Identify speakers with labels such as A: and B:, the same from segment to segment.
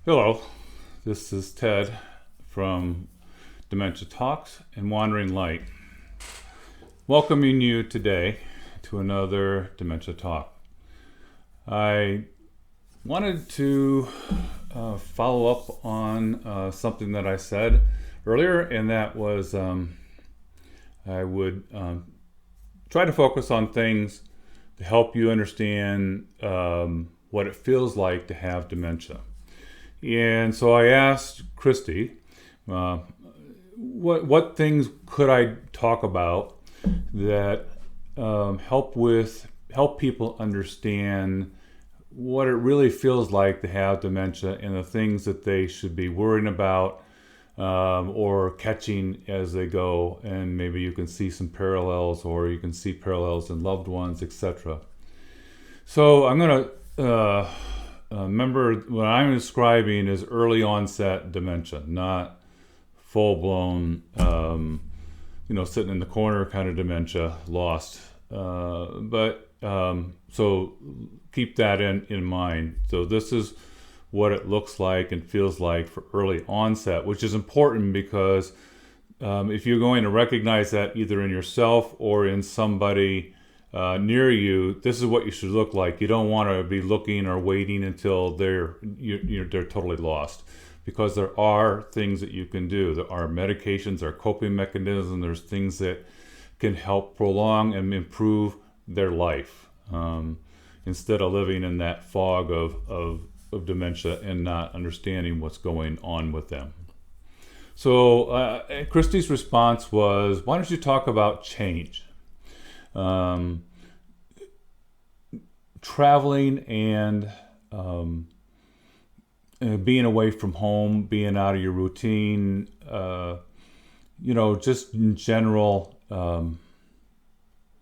A: Hello, this is Ted from Dementia Talks and Wandering Light, welcoming you today to another Dementia Talk. I wanted to follow up on something that I said earlier, and that was I would try to focus on things to help you understand what it feels like to have dementia. And so I asked Christy, what things could I talk about that help people understand what it really feels like to have dementia and the things that they should be worrying about or catching as they go, and maybe you can see some parallels, or you can see parallels in loved ones, etc. So I'm going to remember what I'm describing is early onset dementia, not full blown, sitting in the corner kind of dementia, lost. So keep that in mind. So this is what it looks like and feels like for early onset, which is important because if you're going to recognize that either in yourself or in somebody near you, this is what you should look like. You don't want to be looking or waiting until they're totally lost, because there are things that you can do. There are medications, there are coping mechanisms, there's things that can help prolong and improve their life, instead of living in that fog of dementia and not understanding what's going on with them. So Christy's response was, why don't you talk about change? Traveling and being away from home, being out of your routine, just in general,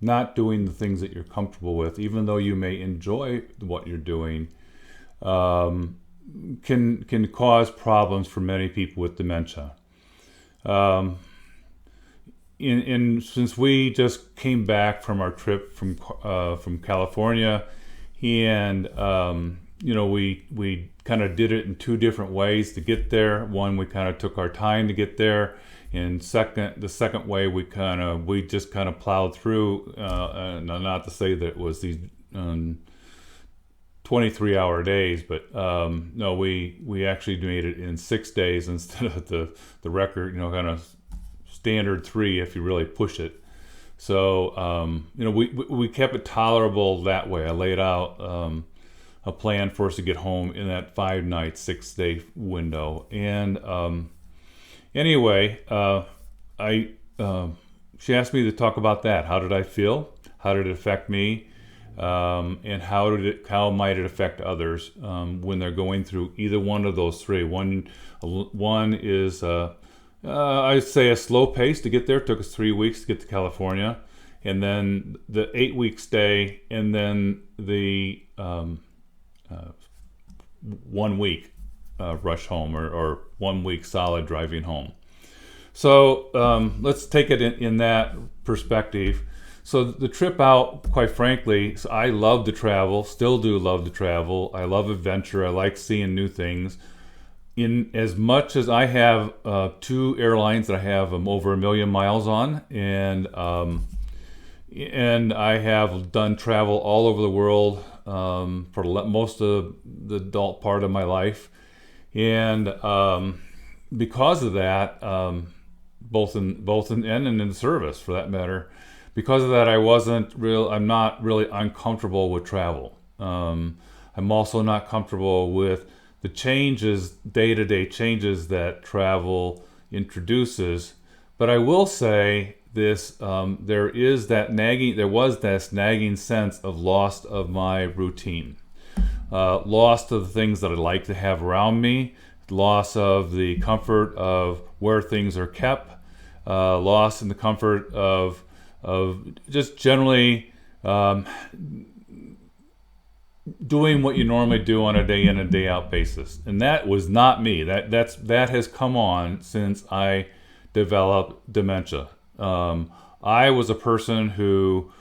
A: not doing the things that you're comfortable with, even though you may enjoy what you're doing, can cause problems for many people with dementia. Since we just came back from our trip from California, and we kind of did it in two different ways to get there. One, we kind of took our time to get there, and the second way we just kind of plowed through. Not to say that it was these 23-hour days, but no, we actually made it in 6 days instead of the record, kind of standard 3 if you really push it. So we kept it tolerable that way. I laid out a plan for us to get home in that 5-night, 6-day window. And anyway, she asked me to talk about that. How did I feel? How did it affect me? And how might it affect others when they're going through either one of those three? One is I'd say a slow pace to get there. It took us 3 weeks to get to California, and then the 8-week stay, and then the 1 week rush home, or 1 week solid driving home. So let's take it in that perspective. So the trip out, quite frankly, I love to travel, still do love to travel. I love adventure. I like seeing new things. In as much as I have 2 airlines that I have over 1 million miles on, and I have done travel all over the world for most of the adult part of my life, and because of that, both in and in service for that matter, because of that, I'm not really uncomfortable with travel. I'm also not comfortable with the changes, day-to-day changes that travel introduces. But I will say this, there was this nagging sense of loss of my routine, loss of the things that I like to have around me, loss of the comfort of where things are kept, loss in the comfort of just generally doing what you normally do on a day in and day out basis. And that was not me. That has come on since I developed dementia. I was a person who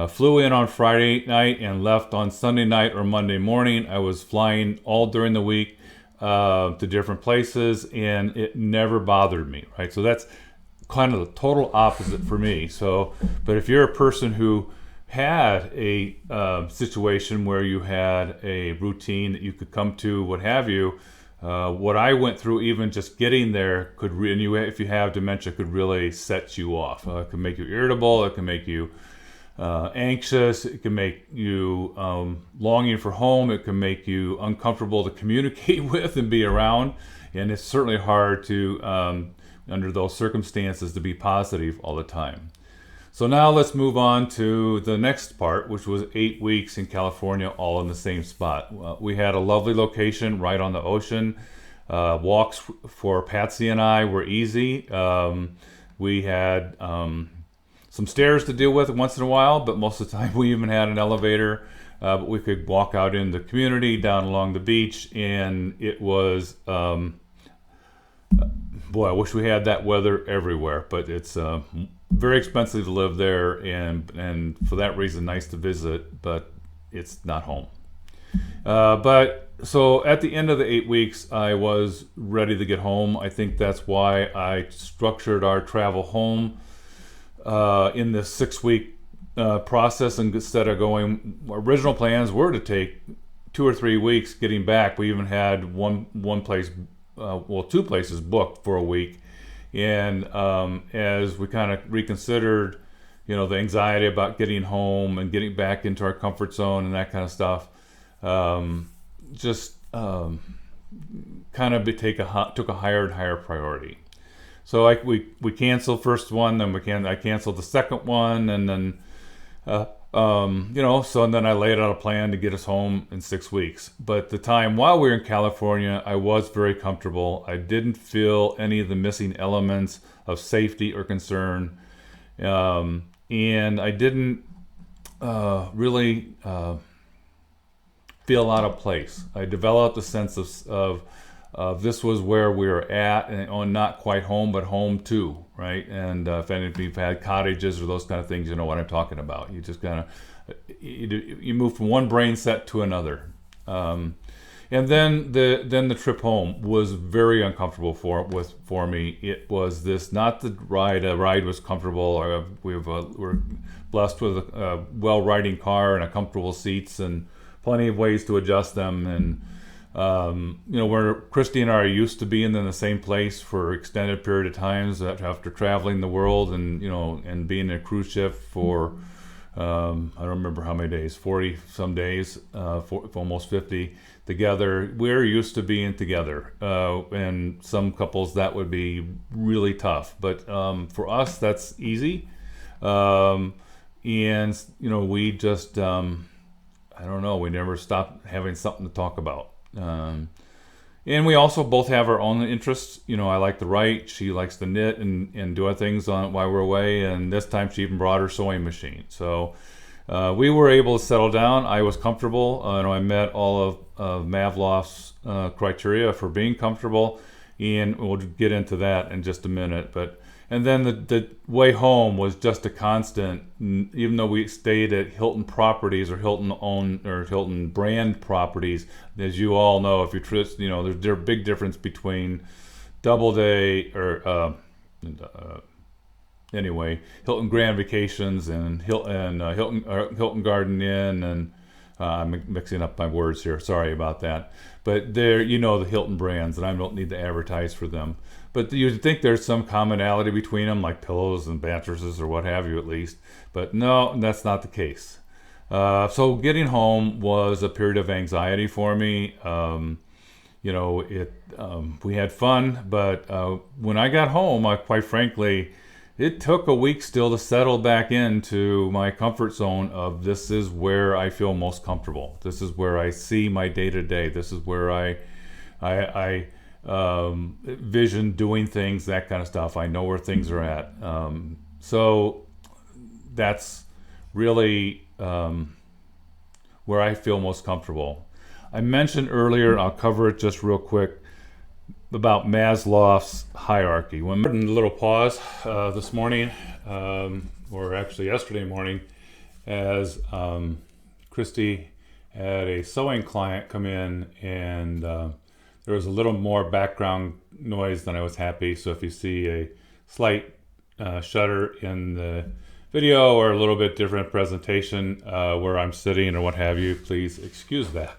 A: flew in on Friday night and left on Sunday night or Monday morning. I was flying all during the week. to different places, and it never bothered me, right? So that's kind of the total opposite for me. So, but if you're a person who had a situation where you had a routine that you could come to, what have you, what I went through, even just getting there, could if you have dementia, could really set you off. It can make you irritable. It can make you anxious. It can make you longing for home. It can make you uncomfortable to communicate with and be around. And it's certainly hard to, under those circumstances, to be positive all the time. So now let's move on to the next part, which was 8 weeks in California, all in the same spot. We had a lovely location right on the ocean. Walks for Patsy and I were easy. We had some stairs to deal with once in a while, but most of the time we even had an elevator. But we could walk out in the community, down along the beach, and it was, boy, I wish we had that weather everywhere, but it's very expensive to live there, and for that reason, nice to visit, but it's not home. But so at the end of the 8 weeks, I was ready to get home. I think that's why I structured our travel home in this 6-week process, and instead of going, original plans were to take 2 or 3 weeks getting back. We even had one place, two places booked for a week. And as we kind of reconsidered, the anxiety about getting home and getting back into our comfort zone and that kind of stuff, kind of took a higher and higher priority. So we canceled first one, then I canceled the second one, and then and then I laid out a plan to get us home in 6 weeks. But the time while we were in California, I was very comfortable. I didn't feel any of the missing elements of safety or concern. And I didn't really feel out of place. I developed a sense of this was where we were at, and not quite home, but home too, right? And if any of you've had cottages or those kind of things, you know what I'm talking about. You just kind of you move from one brain set to another. And then the trip home was very uncomfortable for me. It was not the ride. A ride was comfortable. We're blessed with a well-riding car and a comfortable seats and plenty of ways to adjust them. And where Christy and I are used to being in the same place for extended period of times after traveling the world, and being in a cruise ship for I don't remember how many days, 40 some days, for almost 50 together. We're used to being together, and some couples that would be really tough, but for us that's easy. And we just I don't know, we never stopped having something to talk about. And we also both have our own interests. I like to write, she likes to knit and do other things while we're away, and this time she even brought her sewing machine. So we were able to settle down. I was comfortable. I met all of Maslow's criteria for being comfortable, and we'll get into that in just a minute. And then the way home was just a constant. Even though we stayed at Hilton properties or Hilton brand properties, as you all know, if you're there's a big difference between Doubleday or Hilton Grand Vacations and Hilton Garden Inn, and I'm mixing up my words here. Sorry about that. But the Hilton brands, and I don't need to advertise for them. But you'd think there's some commonality between them, like pillows and mattresses or what have you, at least. But no, that's not the case. So getting home was a period of anxiety for me. We had fun, but when I got home, quite frankly, it took a week still to settle back into my comfort zone of this is where I feel most comfortable. This is where I see my day-to-day. This is where I vision doing things, that kind of stuff. I know where things are at. So that's really where I feel most comfortable. I mentioned earlier, and I'll cover it just real quick, about Maslow's hierarchy. When a little pause this morning, or actually yesterday morning, as Christy had a sewing client come in, and there was a little more background noise than I was happy. So if you see a slight shudder in the video or a little bit different presentation where I'm sitting or what have you, please excuse that.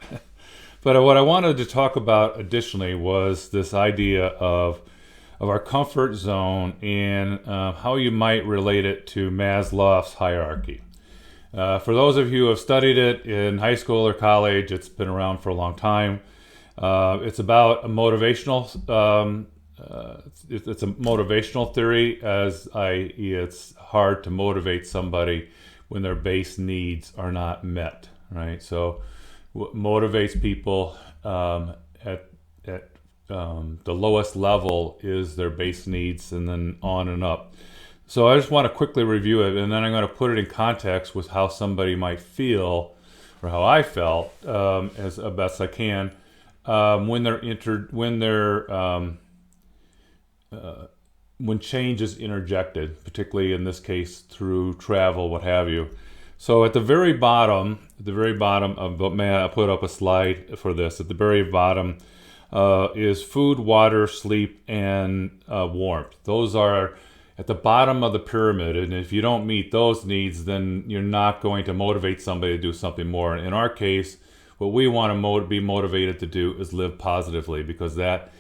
A: But what I wanted to talk about additionally was this idea of our comfort zone and how you might relate it to Maslow's hierarchy. For those of you who have studied it in high school or college, it's been around for a long time. It's about a motivational. It's a motivational theory, it's hard to motivate somebody when their base needs are not met, right? So, what motivates people at the lowest level is their base needs, and then on and up. So I just want to quickly review it, and then I'm going to put it in context with how somebody might feel, or how I felt, as best I can, when change is interjected, particularly in this case through travel, what have you. So at the very bottom of, may I put up a slide for this? At the very bottom is food, water, sleep, and warmth. Those are at the bottom of the pyramid, and if you don't meet those needs, then you're not going to motivate somebody to do something more. In our case, what we want to be motivated to do is live positively, because that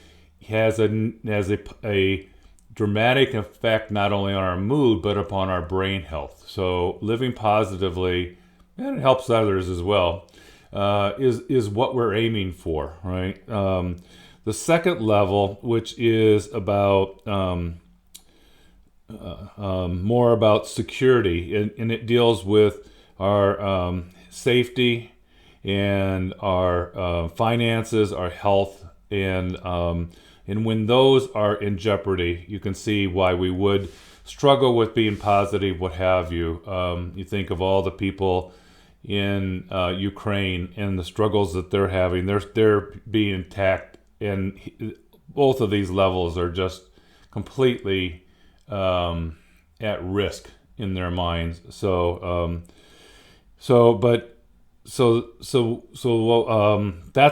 A: has a dramatic effect not only on our mood but upon our brain health. So living positively, and it helps others as well, is what we're aiming for, right? The second level, which is about more about security, and it deals with our safety and our finances, our health, and when those are in jeopardy, you can see why we would struggle with being positive, what have you. You think of all the people in Ukraine and the struggles that they're having. They're being attacked, and both of these levels are just completely at risk in their minds. That's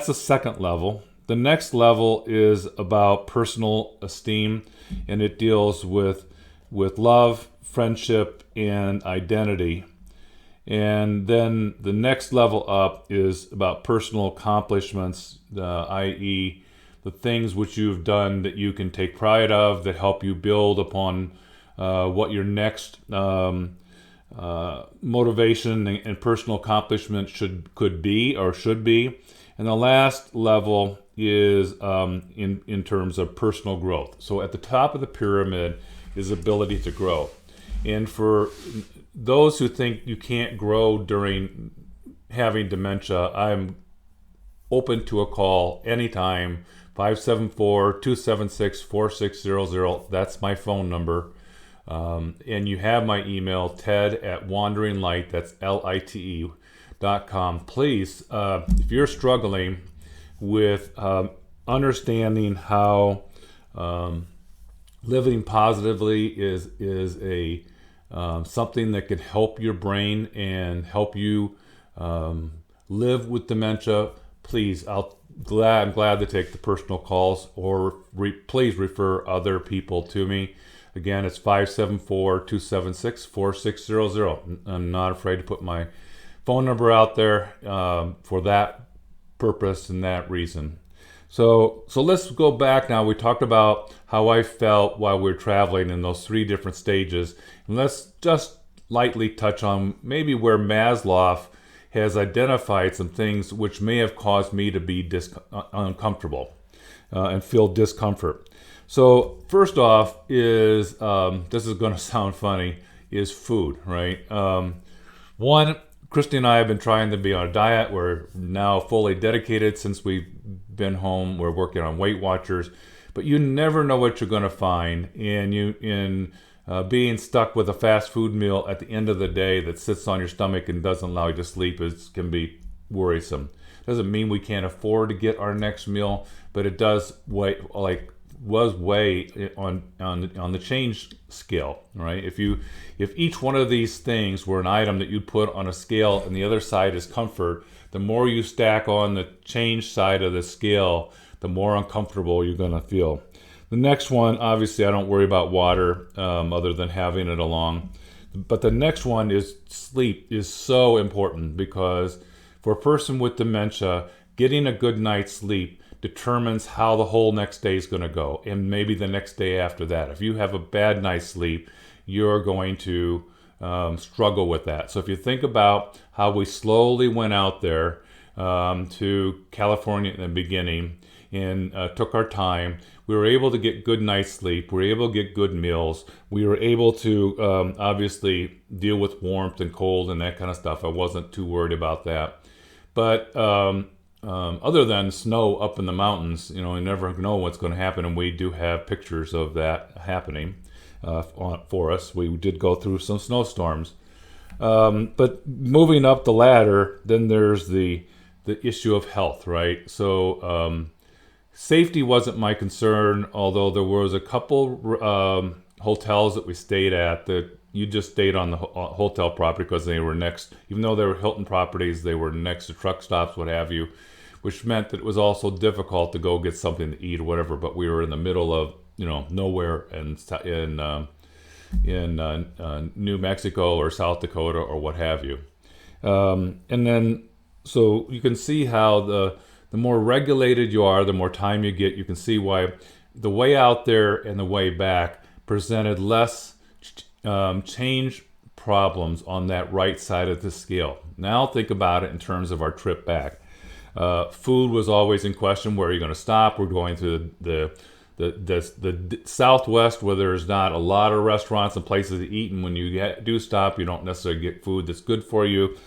A: the second level. The next level is about personal esteem, and it deals with love, friendship, and identity. And then the next level up is about personal accomplishments, i.e., the things which you've done that you can take pride of, that help you build upon what your next motivation and personal accomplishment could be or should be. And the last level is in terms of personal growth. So at the top of the pyramid is ability to grow. And for those who think you can't grow during having dementia, I'm open to a call anytime. 574-276-4600. That's my phone number. And you have my email, ted@wanderinglight, that's LITE.com. Please, if you're struggling with understanding how living positively is a something that can help your brain and help you live with dementia, please, I'm glad to take the personal calls, or please refer other people to me. Again, it's 574-276-4600. I'm not afraid to put my phone number out there for that purpose and that reason. So let's go back now. We talked about how I felt while we were traveling in those three different stages. And let's just lightly touch on maybe where Maslow has identified some things which may have caused me to be uncomfortable and feel discomfort. So first off is, this is going to sound funny, is food, right? One, Christy and I have been trying to be on a diet. We're now fully dedicated since we've been home. We're working on Weight Watchers, but you never know what you're going to find in being stuck with a fast food meal at the end of the day that sits on your stomach and doesn't allow you to sleep. It can be worrisome. Doesn't mean we can't afford to get our next meal, but it does weigh on the change scale, right? If each one of these things were an item that you'd put on a scale and the other side is comfort, the more you stack on the change side of the scale, the more uncomfortable you're going to feel. The next one, obviously, I don't worry about water other than having it along. But the next one is sleep is so important because for a person with dementia, getting a good night's sleep determines how the whole next day is going to go, and maybe the next day after that. If you have a bad night's sleep, you're going to struggle with that. So if you think about how we slowly went out there to California in the beginning and took our time, we were able to get good night's sleep. We were able to get good meals. We were able to obviously deal with warmth and cold and that kind of stuff. I wasn't too worried about that. But other than snow up in the mountains, you never know what's going to happen. And we do have pictures of that happening for us. We did go through some snowstorms. But moving up the ladder, then there's the issue of health, right? So safety wasn't my concern, although there was a couple hotels that we stayed at that you just stayed on the hotel property because they were next, even though they were Hilton properties, they were next to truck stops, what have you, which meant that it was also difficult to go get something to eat or whatever. But we were in the middle of nowhere in New Mexico or South Dakota or what have you. And then so you can see how the more regulated you are, the more time you get. You can see why the way out there and the way back presented less change problems on that right side of the scale. Now think about it in terms of our trip back. Food was always in question. Where are you going to stop? We're going to the Southwest, where there's not a lot of restaurants and places to eat, and when you do stop, you don't necessarily get food that's good for you.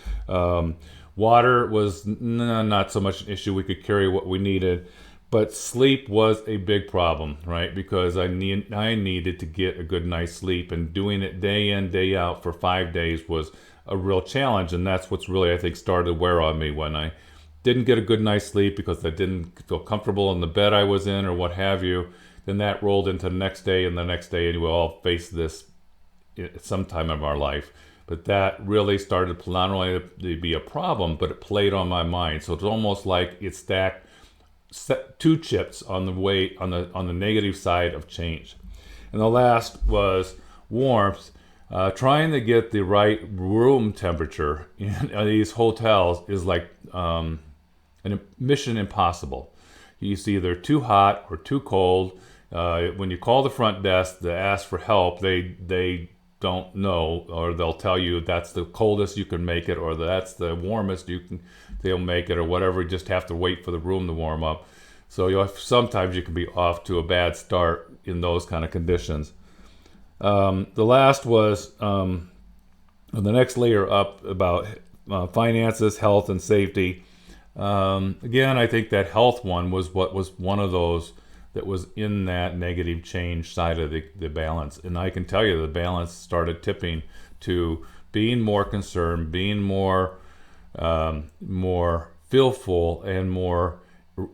A: Water was not so much an issue. We could carry what we needed. But sleep was a big problem, right? Because I needed to get a good night's sleep, and doing it day in, day out for 5 days was a real challenge. And that's what's really, I think, started to wear on me when I didn't get a good night's sleep because I didn't feel comfortable in the bed I was in or what have you. Then that rolled into the next day and the next day, and we all face this at some time of our life. But that really started to not only to be a problem, but it played on my mind. So it's almost like it stacked two chips on the negative side of change. And the last was warmth. Trying to get the right room temperature in these hotels is like a mission impossible. It's either too hot or too cold. When you call the front desk to ask for help, they don't know, or they'll tell you that's the coldest you can make it, or that's the warmest they'll make it, or whatever. You just have to wait for the room to warm up. So sometimes you can be off to a bad start in those kind of conditions. The last was the next layer up about finances, health, and safety. Again, I think that health one was what was one of those that was in that negative change side of the balance. And I can tell you the balance started tipping to being more concerned, being more fearful, and more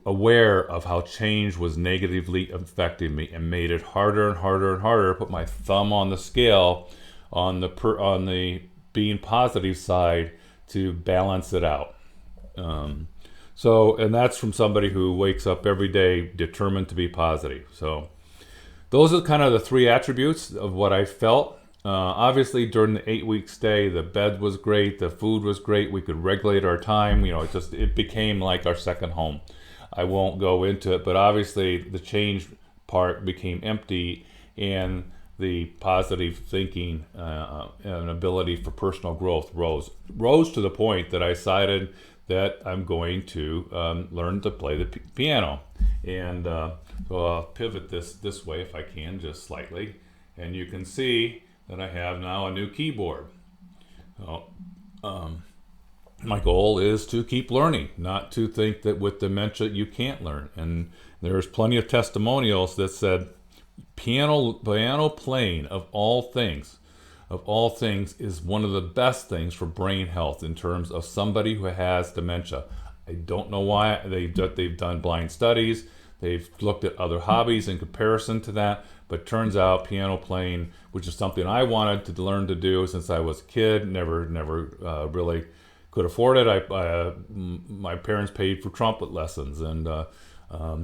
A: aware of how change was negatively affecting me, and made it harder and harder and harder to put my thumb on the scale on the being positive side to balance it out. And that's from somebody who wakes up every day determined to be positive. So those are kind of the three attributes of what I felt. Obviously, during the 8-week stay, the bed was great, the food was great, we could regulate our time. It became like our second home. I won't go into it, but obviously the change part became empty, and the positive thinking and ability for personal growth rose to the point that I decided that I'm going to learn to play the piano. And so I'll pivot this way if I can, just slightly, and you can see that I have now a new keyboard. So, my goal is to keep learning, not to think that with dementia you can't learn. And there's plenty of testimonials that said piano playing of all things is one of the best things for brain health in terms of somebody who has dementia. I don't know why. They've done blind studies. They've looked at other hobbies in comparison to that, but turns out piano playing, which is something I wanted to learn to do since I was a kid, never really could afford it. My parents paid for trumpet lessons, and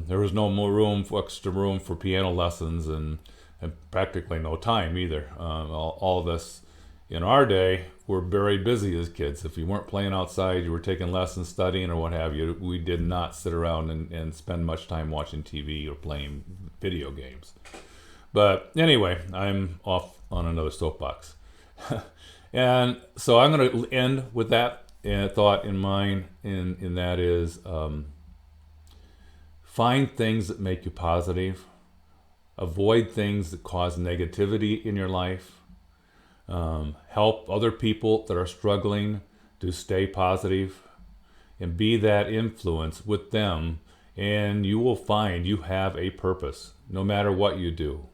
A: There was no more extra room for piano lessons, and practically no time either. All of us in our day were very busy as kids. If you weren't playing outside, you were taking lessons, studying, or what have you. We did not sit around and spend much time watching TV or playing video games. But anyway, I'm off on another soapbox. And so I'm going to end with that thought in mind, and that is, find things that make you positive. Avoid things that cause negativity in your life. Help other people that are struggling to stay positive, and be that influence with them, and you will find you have a purpose no matter what you do.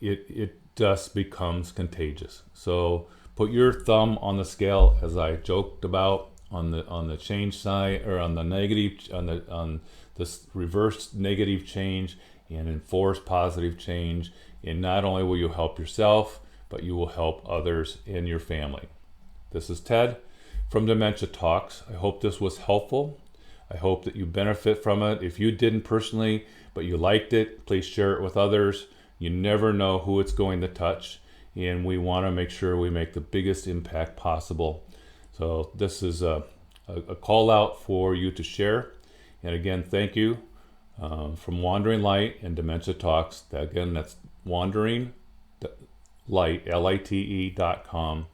A: It just becomes contagious. So put your thumb on the scale, as I joked about, on the change side, or on the negative, on this reverse negative change, and enforce positive change. And not only will you help yourself, but you will help others in your family. This is Ted from Dementia Talks. I hope this was helpful. I hope that you benefit from it. If you didn't personally, but you liked it, please share it with others. You never know who it's going to touch, and we want to make sure we make the biggest impact possible. So this is a call out for you to share. And again, thank you from Wandering Light and Dementia Talks. Again, that's Wandering Light, LITE.com.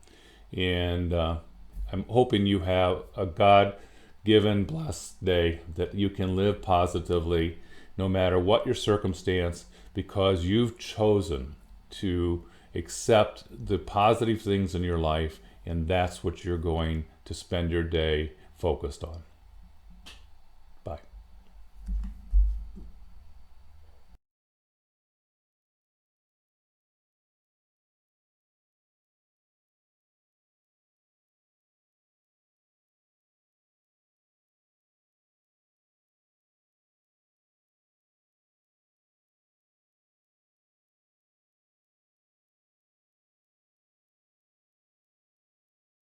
A: And I'm hoping you have a God-given blessed day, that you can live positively no matter what your circumstance, because you've chosen to accept the positive things in your life, and that's what you're going to spend your day focused on.